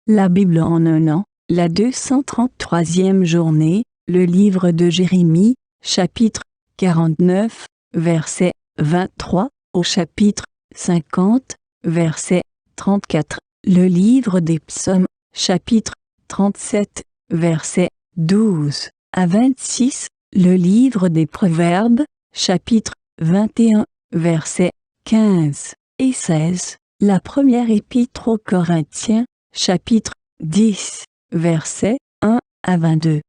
La Bible en un an, la 233e journée, le livre de Jérémie, chapitre 49, verset 23, au chapitre 50, verset 34, le livre des psaumes, chapitre 37, verset 12 à 26, le livre des proverbes, chapitre 21, verset 15 et 16, la première épître aux Corinthiens, chapitre 10, versets 1 à 22.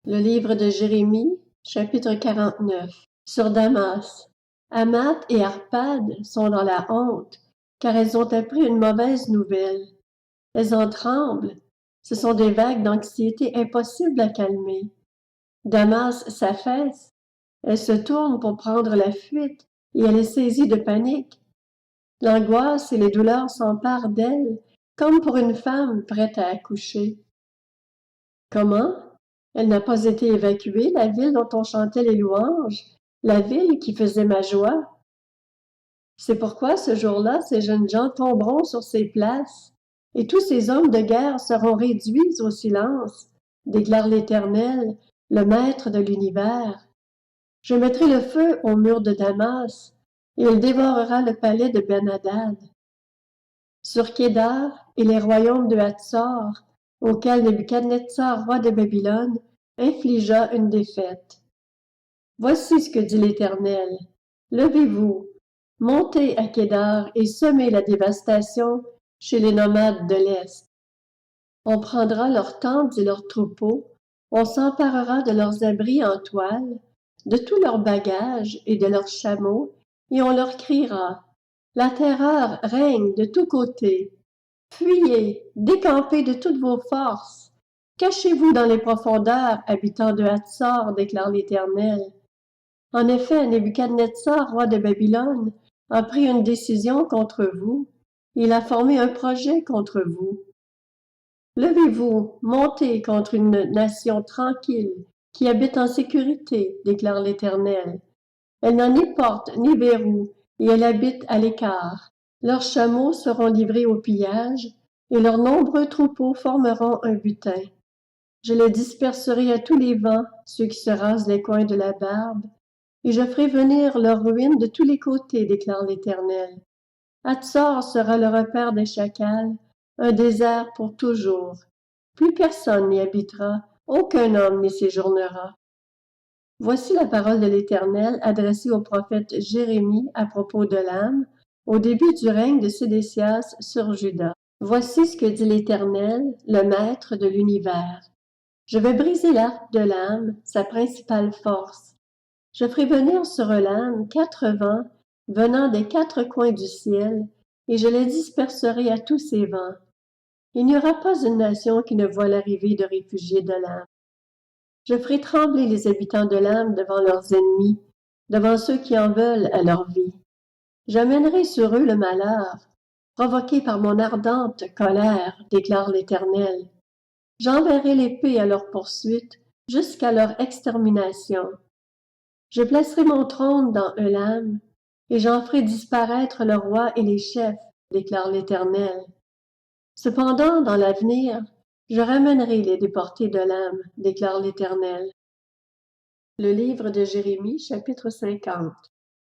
Le livre de Jérémie, chapitre 49. Sur Damas. Hamath et Arpad sont dans la honte, car elles ont appris une mauvaise nouvelle. Elles en tremblent. Ce sont des vagues d'anxiété impossibles à calmer. Damas s'affaisse. Elle se tourne pour prendre la fuite, et elle est saisie de panique. L'angoisse et les douleurs s'emparent d'elle, comme pour une femme prête à accoucher. Comment? Elle n'a pas été évacuée, la ville dont on chantait les louanges, la ville qui faisait ma joie. C'est pourquoi ce jour-là, ces jeunes gens tomberont sur ces places, et tous ces hommes de guerre seront réduits au silence, déclare l'Éternel, le Maître de l'univers. Je mettrai le feu au mur de Damas, et il dévorera le palais de Ben-Hadad. Sur Kédar et les royaumes de Hatzor, auxquels Nebuchadnezzar, roi de Babylone, infligea une défaite. Voici ce que dit l'Éternel. Levez-vous, montez à Kédar et semez la dévastation chez les nomades de l'Est. On prendra leurs tentes et leurs troupeaux, on s'emparera de leurs abris en toile, de tous leurs bagages et de leurs chameaux, et on leur criera. La terreur règne de tous côtés. Fuyez, décampez de toutes vos forces. Cachez-vous dans les profondeurs, habitants de Hatzor, déclare l'Éternel. En effet, Nebuchadnezzar, roi de Babylone, a pris une décision contre vous. Il a formé un projet contre vous. Levez-vous, montez contre une nation tranquille qui habite en sécurité, déclare l'Éternel. Elle n'a ni porte ni verrou, et elle habite à l'écart. Leurs chameaux seront livrés au pillage, et leurs nombreux troupeaux formeront un butin. Je les disperserai à tous les vents, ceux qui se rasent les coins de la barbe, et je ferai venir leurs ruines de tous les côtés, déclare l'Éternel. Hatzor sera le repère des chacals, un désert pour toujours. Plus personne n'y habitera, aucun homme n'y séjournera. Voici la parole de l'Éternel adressée au prophète Jérémie à propos de l'âme, au début du règne de Sédécias sur Juda. Voici ce que dit l'Éternel, le Maître de l'univers. Je vais briser l'arc de l'âme, sa principale force. Je ferai venir sur l'âme 4 vents, venant des 4 coins du ciel, et je les disperserai à tous ces vents. Il n'y aura pas une nation qui ne voit l'arrivée de réfugiés de l'âme. Je ferai trembler les habitants de l'âme devant leurs ennemis, devant ceux qui en veulent à leur vie. J'amènerai sur eux le malheur, provoqué par mon ardente colère, déclare l'Éternel. J'enverrai l'épée à leur poursuite, jusqu'à leur extermination. Je placerai mon trône dans Elam, et j'en ferai disparaître le roi et les chefs, déclare l'Éternel. Cependant, dans l'avenir, je ramènerai les déportés de l'âme, déclare l'Éternel. Le livre de Jérémie, chapitre 50.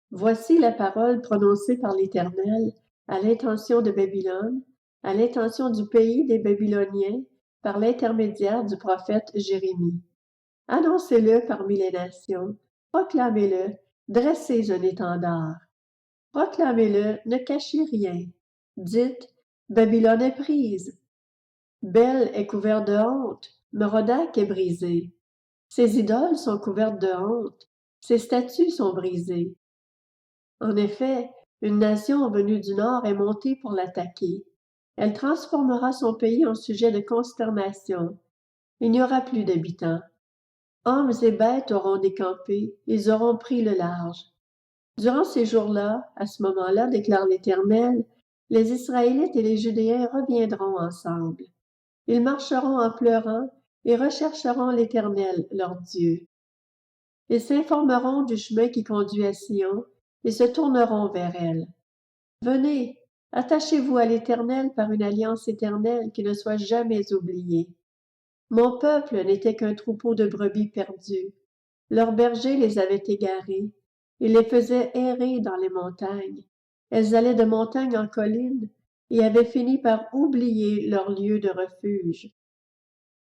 Voici la parole prononcée par l'Éternel à l'intention de Babylone, à l'intention du pays des Babyloniens, par l'intermédiaire du prophète Jérémie. Annoncez-le parmi les nations, proclamez-le, dressez un étendard. Proclamez-le, ne cachez rien. Dites, Babylone est prise. Belle est couverte de honte, Merodach est brisé. Ses idoles sont couvertes de honte, ses statues sont brisées. En effet, une nation venue du nord est montée pour l'attaquer. Elle transformera son pays en sujet de consternation. Il n'y aura plus d'habitants. Hommes et bêtes auront décampé, ils auront pris le large. Durant ces jours-là, à ce moment-là, déclare l'Éternel, les Israélites et les Judéens reviendront ensemble. Ils marcheront en pleurant et rechercheront l'Éternel, leur Dieu. Ils s'informeront du chemin qui conduit à Sion et se tourneront vers elle. Venez, Attachez-vous à l'Éternel par une alliance éternelle qui ne soit jamais oubliée. Mon peuple n'était qu'un troupeau de brebis perdues. Leurs bergers les avaient égarées. Ils les faisaient errer dans les montagnes. Elles allaient de montagne en colline et avaient fini par oublier leur lieu de refuge.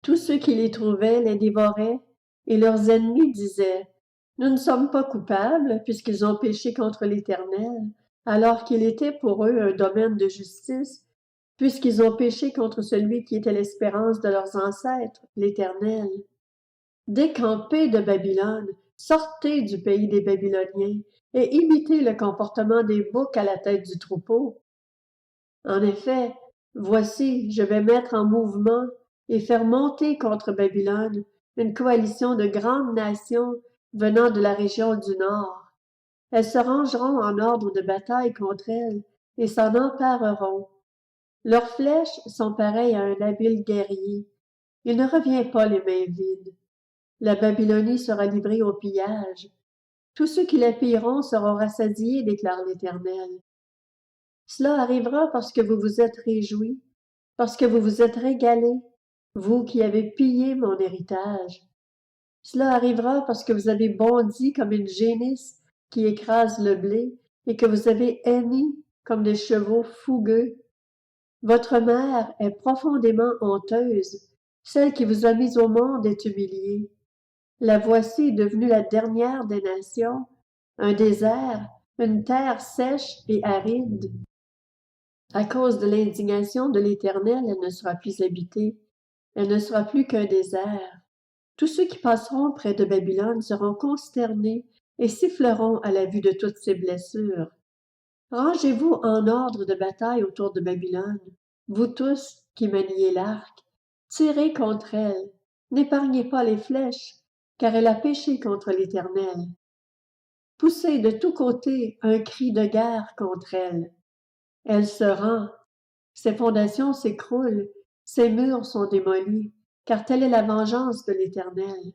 Tous ceux qui les trouvaient les dévoraient, et leurs ennemis disaient, « Nous ne sommes pas coupables, puisqu'ils ont péché contre l'Éternel, alors qu'il était pour eux un domaine de justice, puisqu'ils ont péché contre celui qui était l'espérance de leurs ancêtres, l'Éternel. Décampez de Babylone, sortez du pays des Babyloniens, et imitez le comportement des boucs à la tête du troupeau. En effet, voici, je vais mettre en mouvement et faire monter contre Babylone une coalition de grandes nations venant de la région du Nord. Elles se rangeront en ordre de bataille contre elle et s'en empareront. Leurs flèches sont pareilles à un habile guerrier. Il ne revient pas les mains vides. La Babylonie sera livrée au pillage. Tous ceux qui la pilleront seront rassasiés, déclare l'Éternel. Cela arrivera parce que vous vous êtes réjouis, parce que vous vous êtes régalés, vous qui avez pillé mon héritage. Cela arrivera parce que vous avez bondi comme une génisse qui écrase le blé et que vous avez henni comme des chevaux fougueux. Votre mère est profondément honteuse, celle qui vous a mis au monde est humiliée. La voici devenue la dernière des nations, un désert, une terre sèche et aride. À cause de l'indignation de l'Éternel, elle ne sera plus habitée, elle ne sera plus qu'un désert. Tous ceux qui passeront près de Babylone seront consternés et siffleront à la vue de toutes ses blessures. Rangez-vous en ordre de bataille autour de Babylone, vous tous qui maniez l'arc. Tirez contre elle, n'épargnez pas les flèches, car elle a péché contre l'Éternel. Poussez de tous côtés un cri de guerre contre elle. Elle se rend, ses fondations s'écroulent, ses murs sont démolis, car telle est la vengeance de l'Éternel.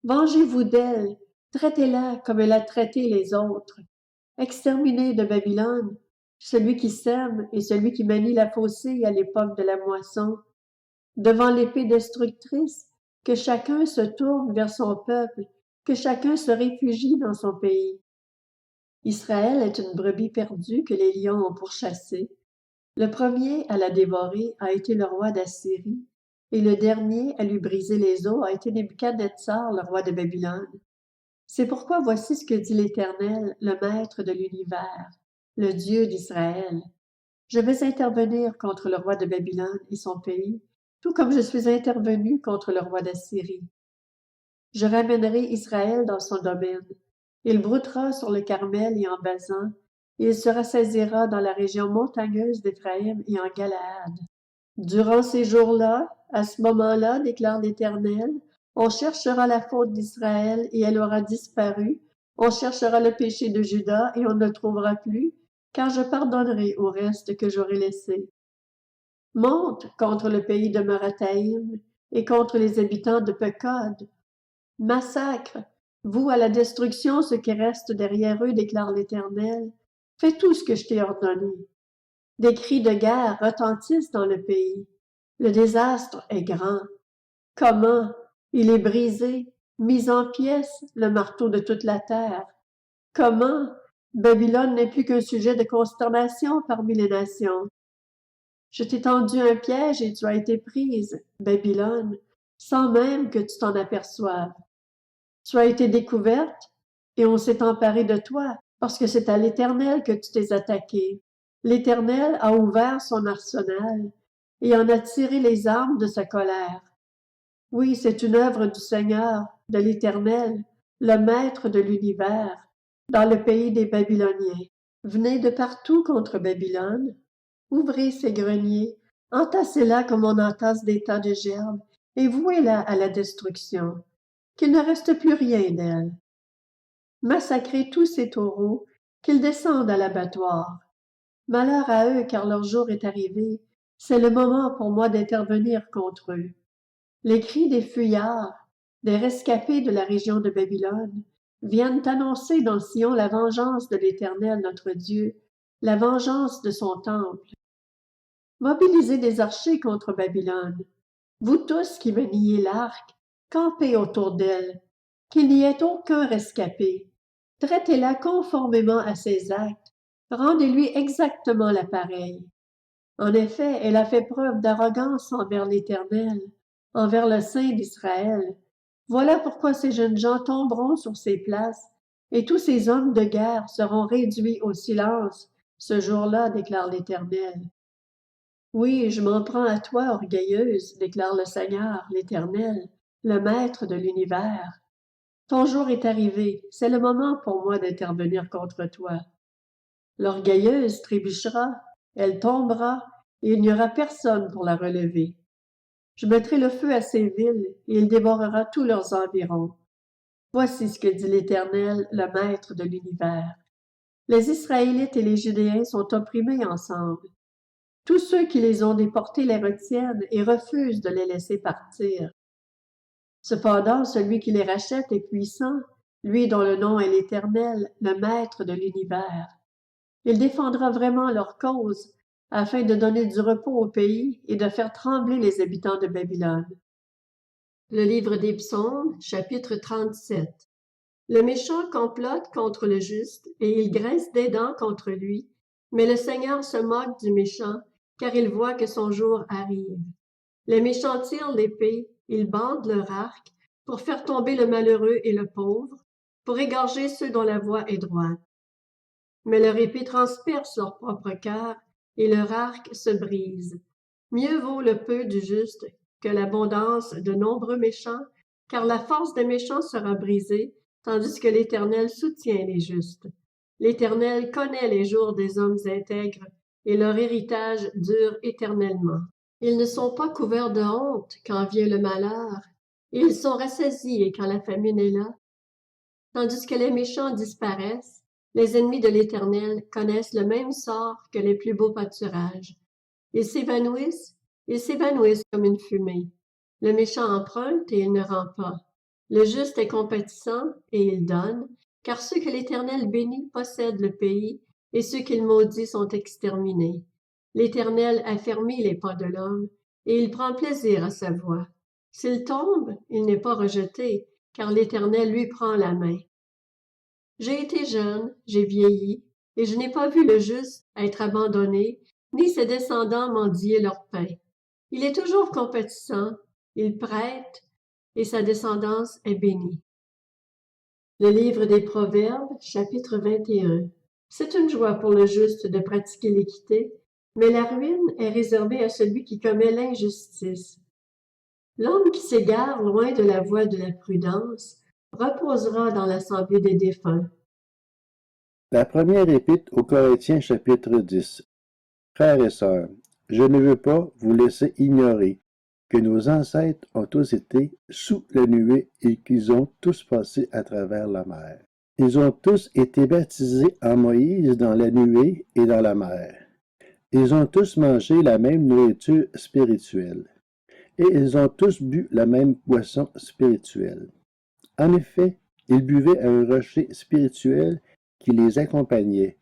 Vengez-vous d'elle, traitez-la comme elle a traité les autres. Exterminez de Babylone celui qui sème et celui qui manie la faucille à l'époque de la moisson. Devant l'épée destructrice, que chacun se tourne vers son peuple, que chacun se réfugie dans son pays. Israël est une brebis perdue que les lions ont pourchassée. Le premier à la dévorer a été le roi d'Assyrie, et le dernier à lui briser les os a été Nebuchadnezzar, le roi de Babylone. C'est pourquoi voici ce que dit l'Éternel, le Maître de l'univers, le Dieu d'Israël. Je vais intervenir contre le roi de Babylone et son pays, tout comme je suis intervenu contre le roi d'Assyrie. Je ramènerai Israël dans son domaine. Il broutera sur le Carmel et en Basan, et il se rassaisira dans la région montagneuse d'Éphraïm et en Galaad. Durant ces jours-là, à ce moment-là, déclare l'Éternel, on cherchera la faute d'Israël et elle aura disparu. On cherchera le péché de Juda et on ne le trouvera plus, car je pardonnerai au reste que j'aurai laissé. Monte contre le pays de Merathaïm et contre les habitants de Pekod. Massacre, vous à la destruction ce qui reste derrière eux, déclare l'Éternel. Fais tout ce que je t'ai ordonné. Des cris de guerre retentissent dans le pays. Le désastre est grand. Comment? Il est brisé, mis en pièces, le marteau de toute la terre. Comment? Babylone n'est plus qu'un sujet de consternation parmi les nations. Je t'ai tendu un piège et tu as été prise, Babylone, sans même que tu t'en aperçoives. Tu as été découverte et on s'est emparé de toi, parce que c'est à l'Éternel que tu t'es attaqué. L'Éternel a ouvert son arsenal et en a tiré les armes de sa colère. Oui, c'est une œuvre du Seigneur, de l'Éternel, le Maître de l'univers, dans le pays des Babyloniens. Venez de partout contre Babylone. Ouvrez ses greniers, entassez-la comme on entasse des tas de gerbes, et vouez-la à la destruction, qu'il ne reste plus rien d'elle. Massacrez tous ces taureaux, qu'ils descendent à l'abattoir. Malheur à eux, car leur jour est arrivé, c'est le moment pour moi d'intervenir contre eux. Les cris des fuyards, des rescapés de la région de Babylone, viennent annoncer dans Sion la vengeance de l'Éternel notre Dieu, la vengeance de son temple. Mobilisez des archers contre Babylone. Vous tous qui maniez l'arc, campez autour d'elle, qu'il n'y ait aucun rescapé. Traitez-la conformément à ses actes, rendez-lui exactement l'appareil. En effet, elle a fait preuve d'arrogance envers l'Éternel, envers le Saint d'Israël. Voilà pourquoi ces jeunes gens tomberont sur ces places, et tous ces hommes de guerre seront réduits au silence ce jour-là, déclare l'Éternel. Oui, je m'en prends à toi, orgueilleuse, déclare le Seigneur, l'Éternel, le Maître de l'univers. Ton jour est arrivé, c'est le moment pour moi d'intervenir contre toi. L'orgueilleuse trébuchera, elle tombera, et il n'y aura personne pour la relever. Je mettrai le feu à ces villes, et il dévorera tous leurs environs. Voici ce que dit l'Éternel, le Maître de l'univers. Les Israélites et les Judéens sont opprimés ensemble. Tous ceux qui les ont déportés les retiennent et refusent de les laisser partir. Cependant, celui qui les rachète est puissant, lui dont le nom est l'Éternel, le Maître de l'univers. Il défendra vraiment leur cause, afin de donner du repos au pays et de faire trembler les habitants de Babylone. Le livre des Psaumes, chapitre 37. Le méchant complote contre le juste, et il grince des dents contre lui, mais le Seigneur se moque du méchant, car il voit que son jour arrive. Les méchants tirent l'épée, ils bandent leur arc, pour faire tomber le malheureux et le pauvre, pour égorger ceux dont la voie est droite. Mais leur épée transperce leur propre cœur, et leur arc se brise. Mieux vaut le peu du juste que l'abondance de nombreux méchants, car la force des méchants sera brisée, tandis que l'Éternel soutient les justes. L'Éternel connaît les jours des hommes intègres, et leur héritage dure éternellement. Ils ne sont pas couverts de honte quand vient le malheur, et ils sont rassasiés quand la famine est là. Tandis que les méchants disparaissent, les ennemis de l'Éternel connaissent le même sort que les plus beaux pâturages. Ils s'évanouissent comme une fumée. Le méchant emprunte et il ne rend pas. Le juste est compatissant et il donne, car ceux que l'Éternel bénit possèdent le pays, et ceux qu'il maudit sont exterminés. L'Éternel affermit les pas de l'homme, et il prend plaisir à sa voix. S'il tombe, il n'est pas rejeté, car l'Éternel lui prend la main. J'ai été jeune, j'ai vieilli, et je n'ai pas vu le juste être abandonné, ni ses descendants mendier leur pain. Il est toujours compatissant, il prête, et sa descendance est bénie. Le livre des Proverbes, chapitre 21. C'est une joie pour le juste de pratiquer l'équité, mais la ruine est réservée à celui qui commet l'injustice. L'homme qui s'égare loin de la voie de la prudence reposera dans l'assemblée des défunts. La première épître aux Corinthiens chapitre 10. Frères et sœurs, je ne veux pas vous laisser ignorer que nos ancêtres ont tous été sous la nuée et qu'ils ont tous passé à travers la mer. Ils ont tous été baptisés en Moïse dans la nuée et dans la mer. Ils ont tous mangé la même nourriture spirituelle. Et ils ont tous bu la même boisson spirituelle. En effet, ils buvaient à un rocher spirituel qui les accompagnait,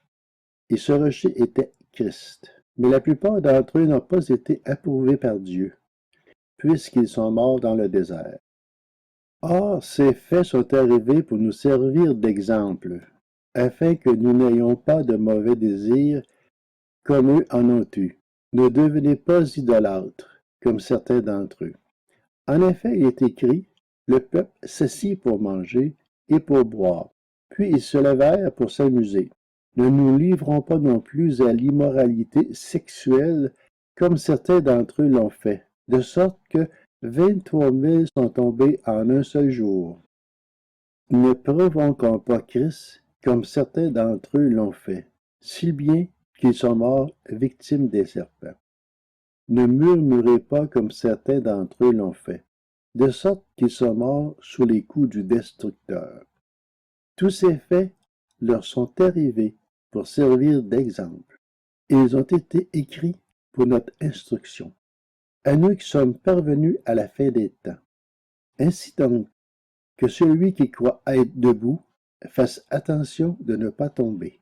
et ce rocher était Christ. Mais la plupart d'entre eux n'ont pas été approuvés par Dieu, puisqu'ils sont morts dans le désert. Or, ces faits sont arrivés pour nous servir d'exemple, afin que nous n'ayons pas de mauvais désirs comme eux en ont eu. Ne devenez pas idolâtres, comme certains d'entre eux. En effet, il est écrit, le peuple s'assit pour manger et pour boire, puis ils se levèrent pour s'amuser. Ne nous livrons pas non plus à l'immoralité sexuelle comme certains d'entre eux l'ont fait, de sorte que 23 000 sont tombés en un seul jour. Ne provoquons pas Christ comme certains d'entre eux l'ont fait, si bien qu'ils sont morts victimes des serpents. Ne murmurez pas comme certains d'entre eux l'ont fait, de sorte qu'ils sont morts sous les coups du destructeur. Tous ces faits leur sont arrivés pour servir d'exemple, et ils ont été écrits pour notre instruction, à nous qui sommes parvenus à la fin des temps. Ainsi donc, que celui qui croit être debout fasse attention de ne pas tomber.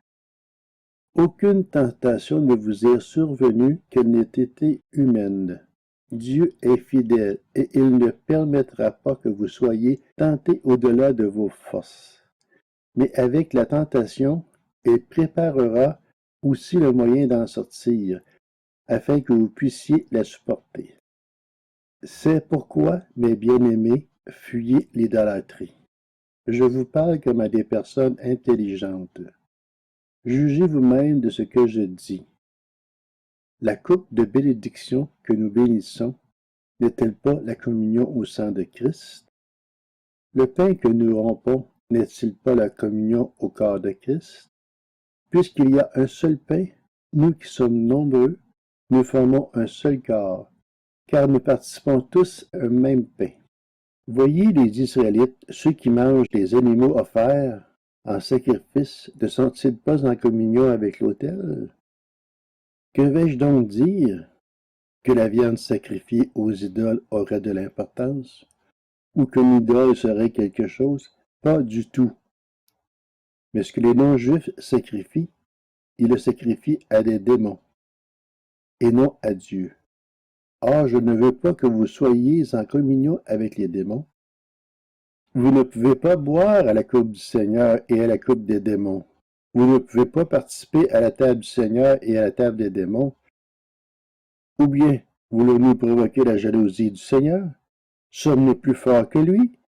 Aucune tentation ne vous est survenue qu'elle n'ait été humaine. Dieu est fidèle et il ne permettra pas que vous soyez tentés au-delà de vos forces. Mais avec la tentation, il préparera aussi le moyen d'en sortir, afin que vous puissiez la supporter. C'est pourquoi, mes bien-aimés, fuyez l'idolâtrie. Je vous parle comme à des personnes intelligentes. Jugez vous-même de ce que je dis. La coupe de bénédiction que nous bénissons n'est-elle pas la communion au sang de Christ? Le pain que nous rompons n'est-il pas la communion au corps de Christ? Puisqu'il y a un seul pain, nous qui sommes nombreux, nous formons un seul corps, car nous participons tous à un même pain. Voyez les Israélites, ceux qui mangent les animaux offerts en sacrifice, ne sont-ils pas en communion avec l'autel? Que vais-je donc dire? Que la viande sacrifiée aux idoles aurait de l'importance? Ou qu'une idole serait quelque chose? Pas du tout. Mais ce que les non-juifs sacrifient, ils le sacrifient à des démons, et non à Dieu. Or, je ne veux pas que vous soyez en communion avec les démons. Vous ne pouvez pas boire à la coupe du Seigneur et à la coupe des démons. Vous ne pouvez pas participer à la table du Seigneur et à la table des démons. Ou bien, voulons-nous provoquer la jalousie du Seigneur? Sommes-nous plus forts que lui?